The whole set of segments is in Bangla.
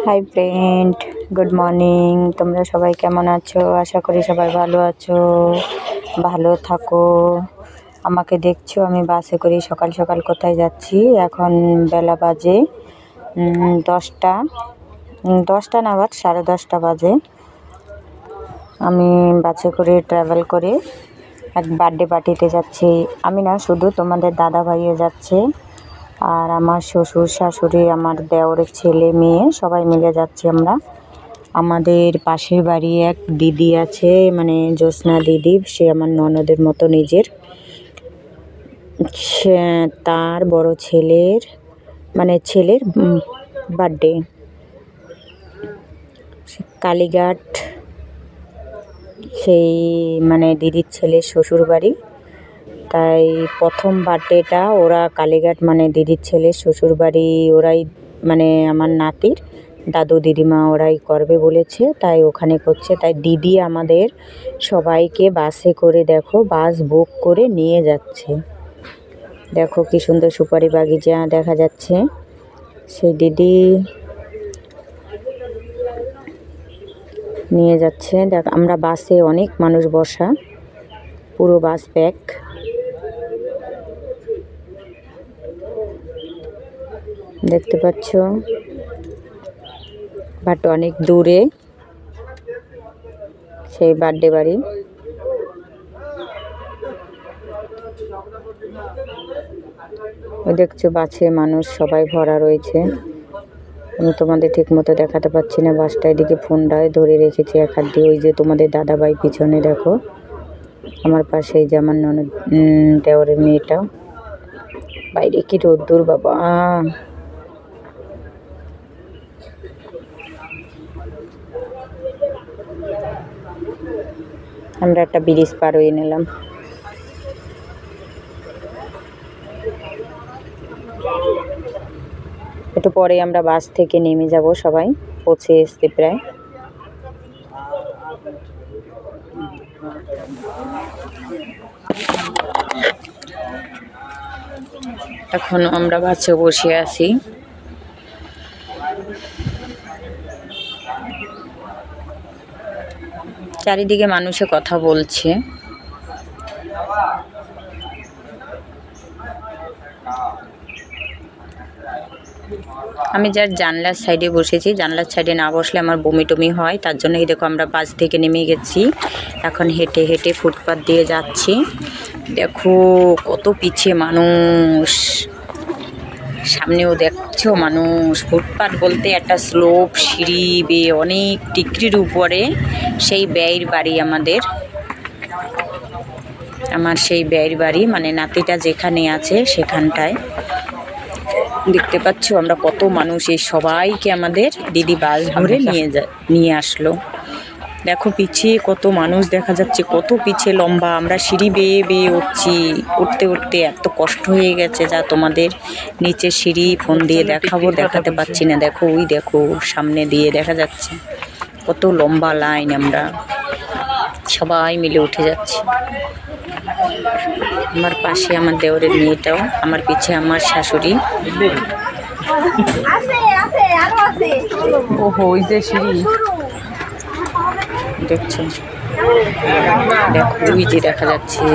Hi friend, good morning. তোমরা সবাই কেমন আছো? আশা করি সবাই ভালো আছো, ভালো থাকো। আমাকে দেখছো আমি বাসে করে সকাল সকাল কোথায় যাচ্ছি। এখন বেলা বাজে 10টা নাগাদ, 10:30 বাজে। আমি বাসে করে ট্রাভেল করে এক বার্থডে পার্টিতে যাচ্ছি। আমি না, শুধু তোমাদের দাদা ভাইও যাচ্ছে, আর আমার শ্বশুর শাশুড়ি, আমার দেওরের ছেলে মেয়ে সবাই মিলে যাচ্ছি আমরা। আমাদের পাশের বাড়ি এক দিদি আছে, মানে জ্যোৎস্না দিদি, সে আমার ননদের মতো নিজের। তার বড় ছেলের বার্থডে। কালীঘাট, সেই দিদির ছেলের শ্বশুর বাড়ি। তাই প্রথম বার্থডেটা ওরা কালীঘাট, দিদির ছেলের শ্বশুর বাড়ি, ওরাই আমার নাতির দাদু দিদিমা ওরাই করবে বলেছে, তাই ওখানে করছে। তাই দিদি আমাদের সবাইকে বাসে করে, দেখো বাস বুক করে নিয়ে যাচ্ছে। দেখো কি সুন্দর সুপারি বাগিচা দেখা যাচ্ছে। সেই দিদি নিয়ে যাচ্ছে। দেখ, আমরা বাসে অনেক মানুষ বসা, পুরো বাস প্যাক। দেখতে পাচ্ছ, বাট অনেক দূরে সেই বার্থডে বাড়ি। দেখছো বাসে মানুষ সবাই ভরা রয়েছে। আমি তোমাদের ঠিক মতো দেখাতে পাচ্ছি না, বাসটা এদিকে ফোনটায় ধরে রেখেছি এক হাত দিয়ে। ওই যে তোমাদের দাদাভাই পিছনে দেখো, আমার পাশে এই যে আমার ননদ দেওরের মেয়েটা। বাইরে কি রোদ্দুর বাবা! আমরা একটা ব্রিজ পার হয়ে নিলাম। একটু পরে আমরা বাস থেকে নেমে যাব, সবাই পৌঁছে এসছে প্রায়। এখন আমরা বাসে বসে আছি। চারিদিকে মানুষে কথা বলছে। আমি যার জানলার সাইডে বসেছি, জানলার সাইডে না বসলে আমার বমি টমি হয়, তার জন্যই দেখো আমরা বাস থেকে নেমে গেছি। এখন হেঁটে হেঁটে ফুটপাথ দিয়ে যাচ্ছি। দেখো কত পিছিয়ে মানুষ, সামনেও দেখছো মানুষ। ফুটপাথ বলতে একটা স্লোপ সিঁড়ি বেয়ে অনেক ডিগ্রির উপরে সেই ব্যয়ের বাড়ি আমার সেই ব্যয়ের বাড়ি, নাতিটা যেখানে আছে সেখানটায়। দেখতে পাচ্ছ আমরা কত মানুষ, এই সবাইকে আমাদের দিদি বাস ধরে নিয়ে আসলো। দেখো পিছিয়ে কত মানুষ দেখা যাচ্ছে, কত পিছিয়ে লম্বা। আমরা সিঁড়ি বেয়ে বেয়ে উঠতে উঠতে এত কষ্ট হয়ে গেছে, যা তোমাদের নিচে সিঁড়ি ফোন দিয়ে দেখাতে পাচ্ছি না। দেখো ওই দেখো সামনে দিয়ে দেখা যাচ্ছে কত লম্বা লাইন। আমরা সবাই মিলে উঠে যাচ্ছি। আমার পাশে আমার দেওরের মেয়েটাও, আমার পিছে আমার শাশুড়ি। ওহো, ওই যে সিঁড়ি দেখছো, দেখো ওই যে দেখা যাচ্ছে,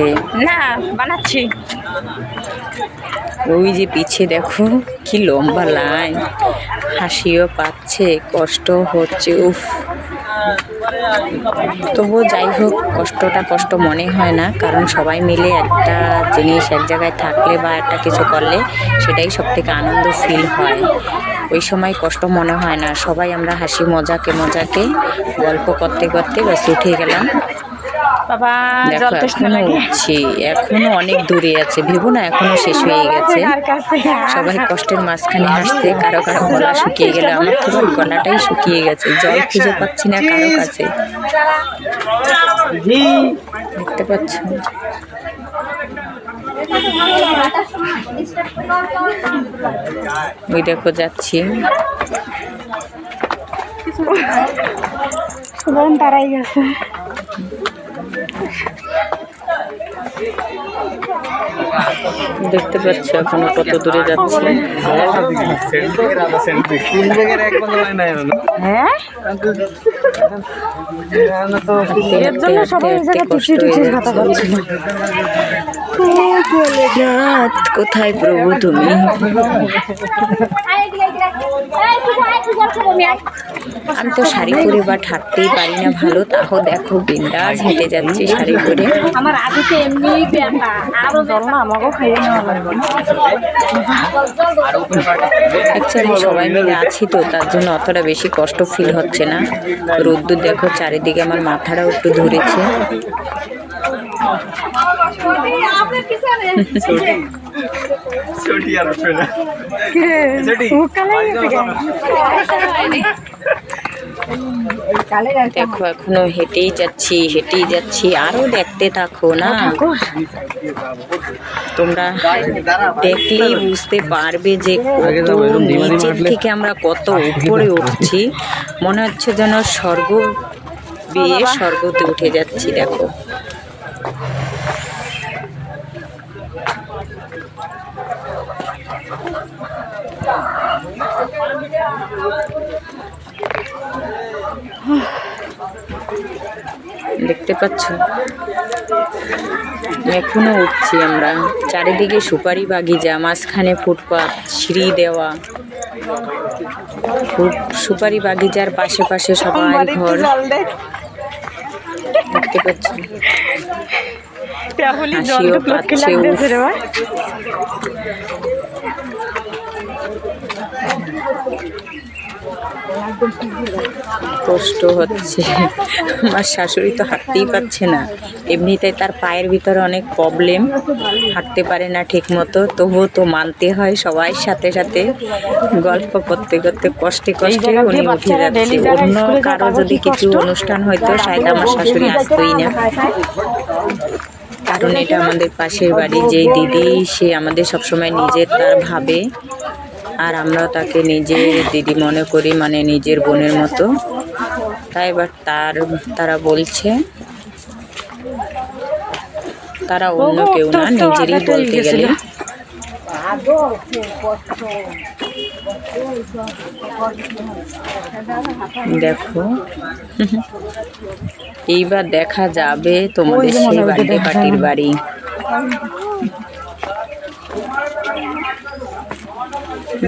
না বানাচ্ছি, ওই যে পিছে দেখো কি লম্বা লাইন। হাসিও পাচ্ছে, কষ্ট হচ্ছে, উফ। তবুও যাই হোক, কষ্টটা কষ্ট মনে হয় না, কারণ সবাই মিলে একটা জিনিস এক জায়গায় থাকলে বা একটা কিছু করলে সেটাই সব থেকে আনন্দ ফিল হয়। ওই সময় কষ্ট মনে হয় না। সবাই আমরা হাসি মজাকে গল্প করতে করতে বাস উঠে গেলাম। বাবা দেখো এখনো উঠছি, এখনো অনেক দূরে আছে, ভেবো না এখনো শেষ হয়ে গেছে। সবাই কষ্টের মাঝখানে হাসছে, কারো কারো গলা শুকিয়ে গেল। আমার তো গলাটাই শুকিয়ে গেছে, জল খুঁজে পাচ্ছি না কারো কাছে। দেখতে পাচ্ছ, ওই দেখো যাচ্ছি। তারাই গেছে। দেখতে পাচ্ছ এখনো কত দূরে যাচ্ছে। হ্যাঁ এর জন্য সবাই এই জায়গায় টিপসি টিপসি খাতা খাচ্ছে। কোথায় প্রভু তুমি? আমি তো শাড়ি পরে বা হাঁটতেই পারি না ভালো, তাও দেখো বিন্দাস হেঁটে যাচ্ছি শাড়ি পরে। আমার আগে তো এমনি ব্যথা আরো জল না আমাকেও খাইয়ে নেওয়া লাগবে। অ্যাকচুয়ালি সবাই মিলে আছি তো তার জন্য অতটা বেশি কষ্ট ফিল হচ্ছে না। রোদ্দুর দেখো চারিদিকে, আমার মাথাটাও একটু ধরেছে। দেখো এখনো হেঁটেই যাচ্ছি আরো দেখতে থাকো না, তোমরা দেখলেই বুঝতে পারবে যে কত নিচের থেকে আমরা কত উপরে উঠছি। মনে হচ্ছে যেন স্বর্গ বেয়ে স্বর্গতে উঠে যাচ্ছি। দেখো দেখতে পাচ্ছ এখনো উঠছি আমরা। চারিদিকে সুপারি বাগিচা, মাঝখানে ফুটপাত, সিঁড়ি দেওয়া। সুপারি বাগিচার পাশে পাশে সবার ঘর দেখতে পাচ্ছি। হাসিও পাচ্ছে। কষ্ট হচ্ছে, আমার শাশুড়ি তো হাঁটতেই পারছে না। এমনিতে তার পায়ের ভিতরে অনেক প্রবলেম, হাঁটতে পারে না ঠিক মতো, তবুও তো মানতে হয়। সবাই সাথে সাথে গল্প করতে করতে কষ্টে কষ্টে উনি উঠে যাচ্ছে। অন্য কারো যদি কিছু অনুষ্ঠান হয়তো শায়দ আমার শাশুড়ি আসতোই না, কারণ এটা আমাদের পাশের বাড়ি। যেই দিদি, সে আমাদের সবসময় নিজের তার ভাবে, আর আমরাও তাকে নিজের দিদি মনে করি, মানে নিজের বোনের মতো। তাই এবার তারা বলছে, তারা অন্য কেউ না, নিজেরই বলতে গেলে। দেখো এইবার দেখা যাবে তোমাদের সেই বার্থডে পার্টির বাড়ি।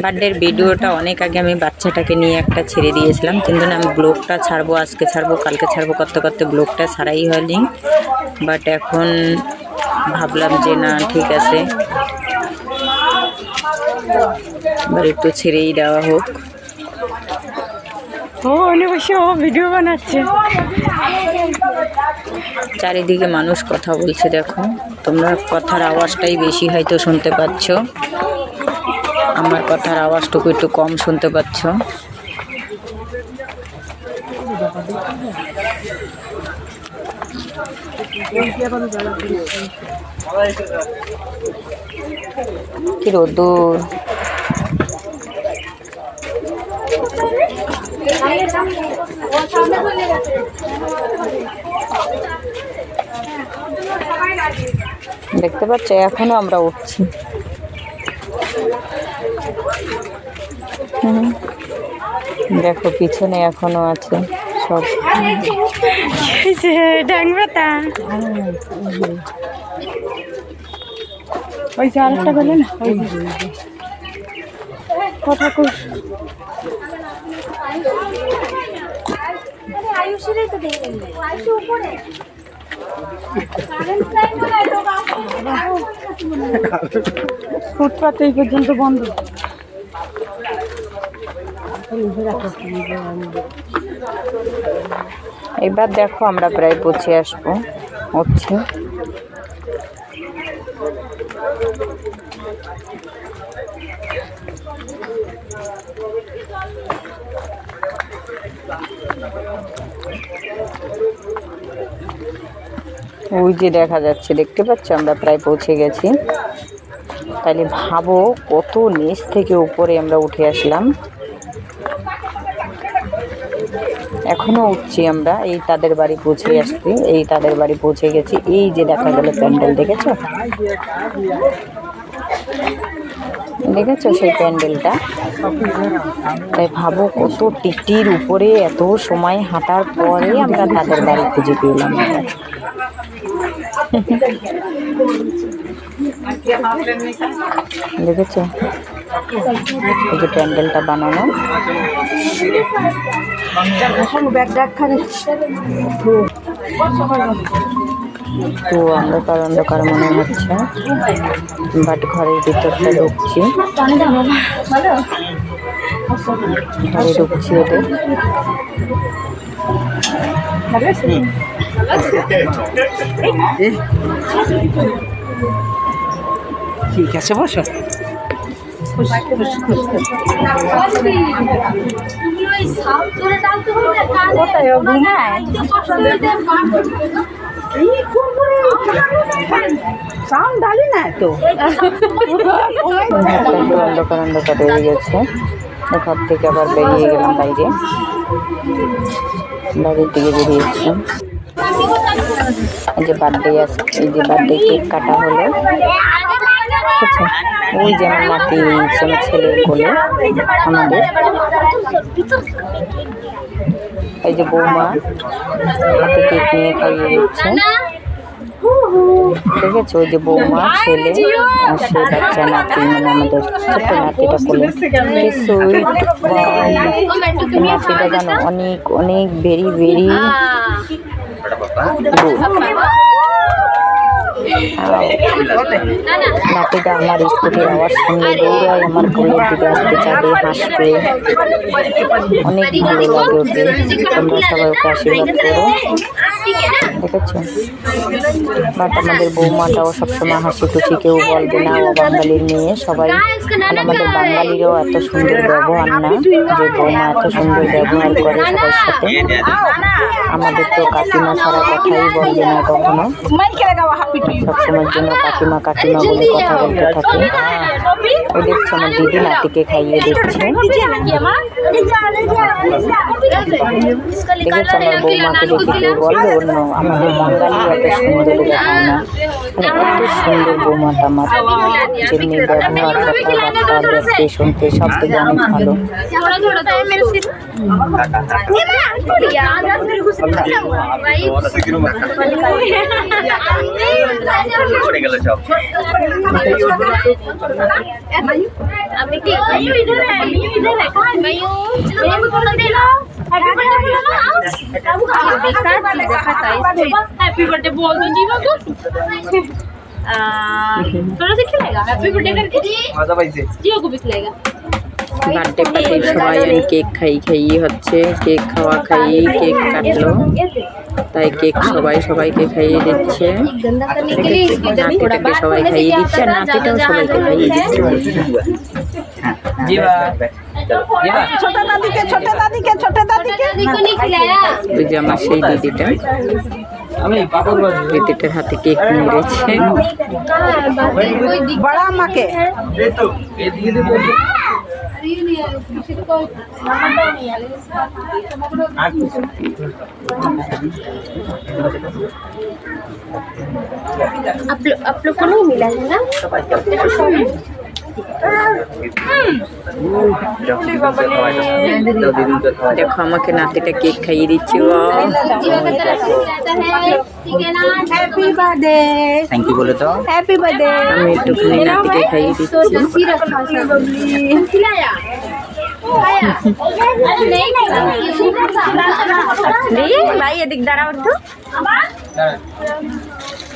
বার্থডের ভিডিওটা অনেক আগে আমি বাচ্চাটাকে নিয়ে একটা ছেড়ে দিয়েছিলাম, কিন্তু আমি ব্লগটা ছাড়বো, আজকে ছাড়বো কালকে ছাড়বো করতে করতে ব্লগটা ছাড়াই হয়নি। বাট এখন ভাবলাম যে না ঠিক আছে, এবার একটু ছেড়েই দেওয়া হোক। ভিডিও বানাচ্ছে, চারিদিকে মানুষ কথা বলছে। দেখো তোমরা কথার আওয়াজটাই বেশি হয়তো শুনতে পাচ্ছ, আমার কথার আওয়াজটুকু একটু কম শুনতে পাচ্ছ। কি রোদ্দুর, দেখতে পাচ্ছ এখনো আমরা উঠছি। দেখো পিছনে এখনো আছে সব। ওই যে আরেকটা বলে না, কথা ফুটপাত এই পর্যন্ত বন্ধ। এবার দেখো আমরা প্রায় পৌঁছে আসবো, হচ্ছে ওই যে দেখা যাচ্ছে, দেখতে পাচ্ছ আমরা প্রায় পৌঁছে গেছি। তাহলে ভাবো কত নিচ থেকে উপরে আমরা উঠে আসলাম। এখনো উঠছি আমরা, এই তাদের বাড়ি পৌঁছে আসছি, এই তাদের বাড়ি পৌঁছে গেছি। এই যে দেখা গেল প্যান্ডেল, দেখেছো দেখেছো সেই প্যান্ডেলটা? তাই ভাবো কত টিটির উপরে এত সময় হাঁটার পরে আমরা তাদের বাড়ি খুঁজে পেলাম। দেখেছো এই যে প্যান্ডেলটা বানানো। তো অন্ধকার অন্ধকার মনে হচ্ছে, বাট ঘরের ভিতরটা ঢুকছি, ঘরে ঢুকছি ওদের। ঠিক আছে, বসো। অন্ধকার অন্ধকার হয়ে গেছে, ঘর থেকে আবার বেরিয়ে গেলাম বাইরে, বাইরের দিকে বেরিয়েছি। এই যে বার্থডে আছে, এই যে বার্থডে কেক কাটা হলো। আচ্ছা, ওই যে আমার নাতি ছেলের কোলে আমাদের। এই যে বৌমা হাতে কেক নিয়ে খাইয়ে দিচ্ছে, দেখেছো? ওই যে বৌমা, ছেলে আর সে বাচ্চা নাতি, মানে আমাদের ছোট্ট নাতিটা কোলে। নাতিটা জানো অনেক অনেক ভেরি ভেরি নাতিটা আমার স্কুটির আওয়াজ শুনলে দৌড়ায় আমার কোলের দিকে আসতে চাবে, হাসবে, অনেক ভালো লাগে ওকে। তোমরা সবাই ওকে আশীর্বাদ করো, দেখেছো? বাট আমাদের বৌমাটাও সবসময় হাসি খুশি, কেউ বলবে না ও বাঙালির মেয়ে। সবাই, আমাদের বাঙালিরও এত সুন্দর ব্যবহার না যে বৌমা এত সুন্দর ব্যবহার করে সবার সাথে। আমাদের তো কাকিমা ছাড়া কথাই বলবে না কখনো, সবসময়ের জন্য কাকিমা কাকিমা বলে কথা বলতে থাকে। ওই দেখছো আমার দিদি নাতিকে খাইয়ে দিচ্ছে, দেখেছো? আমার বৌমাকে দেখে কেউ বলবে অন্য আমাদের বাঙালি এত সুন্দর দেখায় না, মানে এত সুন্দর বৌমাটা আমার, যেমনি ব্যবহার, কথাবার্তা, দেখতে শুনতে সব থেকে অনেক ভালো। हैप्पी बर्थडे बोल दो जीवा को। थोड़ा सा खिलाएगा हैप्पी बर्थडे करके, मजा पाइছে জিও को भी खिलाएगा। বার্থডে পার্টি সবাই আমি কেক খাইয়ে হচ্ছে, কেক খাওয়া খাইয়ে কেক কাটলো, তাই কেক সবাইকে খাইয়ে দিচ্ছে, নাতিটাকে সবাই খাইয়ে দিচ্ছে, আর নাতিটাও সবাইকে খাইয়ে দিচ্ছে। छोटा दादी के ওই যে আমার সেই দিদিটার হাতে কেক নিয়ে রয়েছে। बड़ा अम्मा के आप लोग को नहीं मिला है ना? দেখো আমাকে নাতিটা কেক খাইয়ে দিচ্ছে। हैप्पी बर्थडे, थैंक यू बोले तो हैप्पी बर्थडे। আমি একটুখানি নাতিকে খাইয়ে দিচ্ছি। ভাই এদিক দাঁড়াও তো।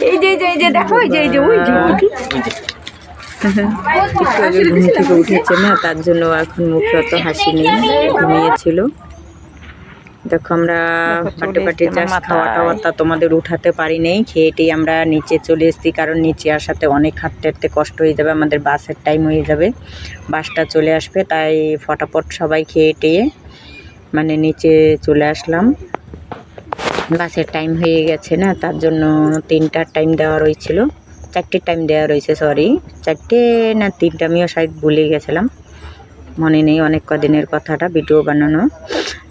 এই যে দেখো, এই যে ওই যে একটু আগে ঘুম থেকে উঠেছে না, তার জন্য এখন মুখে অত হাসি নেই, ঘুমিয়েছিল। দেখো আমরা পাটি জাস্ট খাওয়া টাওয়াটা তোমাদের উঠাতে পারি নেই, খেয়েটেই আমরা নিচে চলে এসেছি, কারণ নিচে আসাতে অনেক হাঁটতে কষ্ট হয়ে যাবে, আমাদের বাসের টাইম হয়ে যাবে, বাসটা চলে আসবে, তাই ফটাফট সবাই খেয়ে টেয়ে মানে নিচে চলে আসলাম। বাসের টাইম হয়ে গেছে না, তার জন্য 3টার টাইম দেওয়া রয়েছিল, 4টের টাইম দেওয়া রয়েছে, সরি 4টে না 3টে, আমিও শায়দ ভুলে গেছিলাম, মনে নেই, অনেক কদিনের কথাটা ভিডিও বানানো।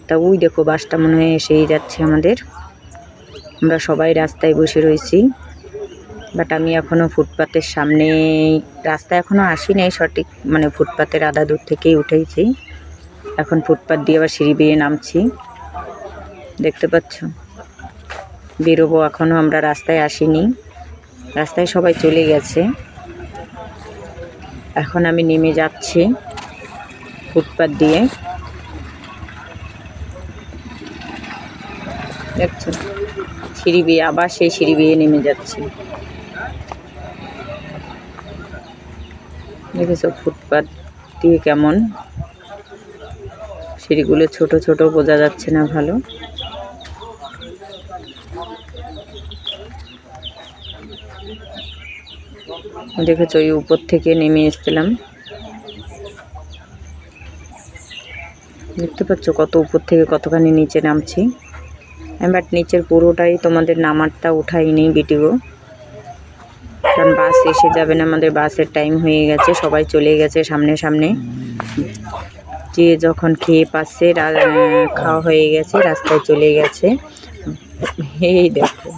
তো রাস্তা, ওই দেখো বাসটা মনে হয় এসেই যাচ্ছে আমাদের। আমরা সবাই রাস্তায় বসে রয়েছি, বাট আমি এখনও ফুটপাতের সামনে, রাস্তা এখনও আসি নাই সঠিক, মানে ফুটপাতের আধা দূর থেকেই উঠেছি। এখন ফুটপাত দিয়ে আবার সিঁড়ি বেয়ে নামছি, দেখতে পাচ্ছ। বেরোবো, এখনও আমরা রাস্তায় আসিনি, রাস্তায় সবাই চলে গেছে। এখন আমি নেমে যাচ্ছি ফুটপাত দিয়ে, দেখছো সিঁড়ি বেয়ে, আবার সেই সিঁড়ি বেয়ে নেমে যাচ্ছি। দেখেছো ফুটপাত দিয়ে কেমন, সিঁড়িগুলো ছোট ছোট, বোঝা যাচ্ছে না ভালো। দেখেছো ওই উপর থেকে নেমে এসেছিলাম, দেখতে পাচ্ছ কত উপর থেকে কতখানি নিচে নামছি। বাট নিচের পুরোটাই তোমাদের নামারটা উঠাইনি ভিডিও, কারণ বাস এসে যাবে না, আমাদের বাসের টাইম হয়ে গেছে, সবাই চলে গেছে সামনে সামনে। যে যখন খেয়ে পাচ্ছে, খাওয়া হয়ে গেছে, রাস্তায় চলে গেছে। এই দেখো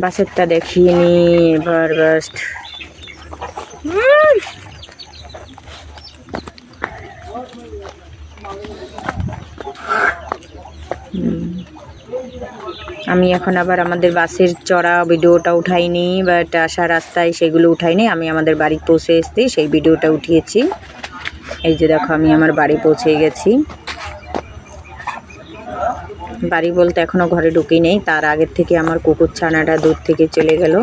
বাসেরটা দেখিয়ে নি এবার। বাস আমি এখন আবার আমাদের বাসের চড়া ভিডিওটা উঠাইনি, বাট আসা রাস্তায় সেগুলো উঠাইনি, আমি আমাদের বাড়ি পৌঁছে এসেছি সেই ভিডিওটা উঠিয়েছি। এই যে দেখো আমি আমার বাড়ি পৌঁছে গেছি। বাড়ি বলতে এখনও ঘরে ঢুকি নেই, তার আগের থেকে আমার কুকুর ছানাটা দূর থেকে চলে গেল,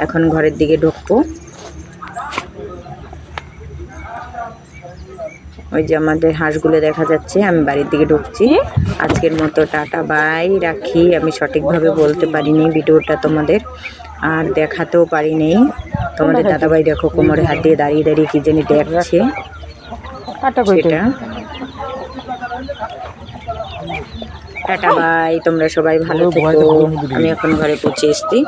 এখন ঘরের দিকে ঢুকবো। ওই যে আমাদের হাঁসগুলো দেখা যাচ্ছে, আমি বাড়ির দিকে ঢুকছি। আজকের মতো টাটা বাই, রাখি। আমি সঠিকভাবে বলতে পারিনি ভিডিওটা তোমাদের, আর দেখাতেও পারিনি। তোমাদের দাদাভাই দেখো কোমরে হাত দিয়ে দাঁড়িয়ে দাঁড়িয়ে কি জানি দেখছে, সেটা। টাটা বাই, তোমরা সবাই ভালো থেকো। আমি এখন ঘরে পৌঁছে এসেছি।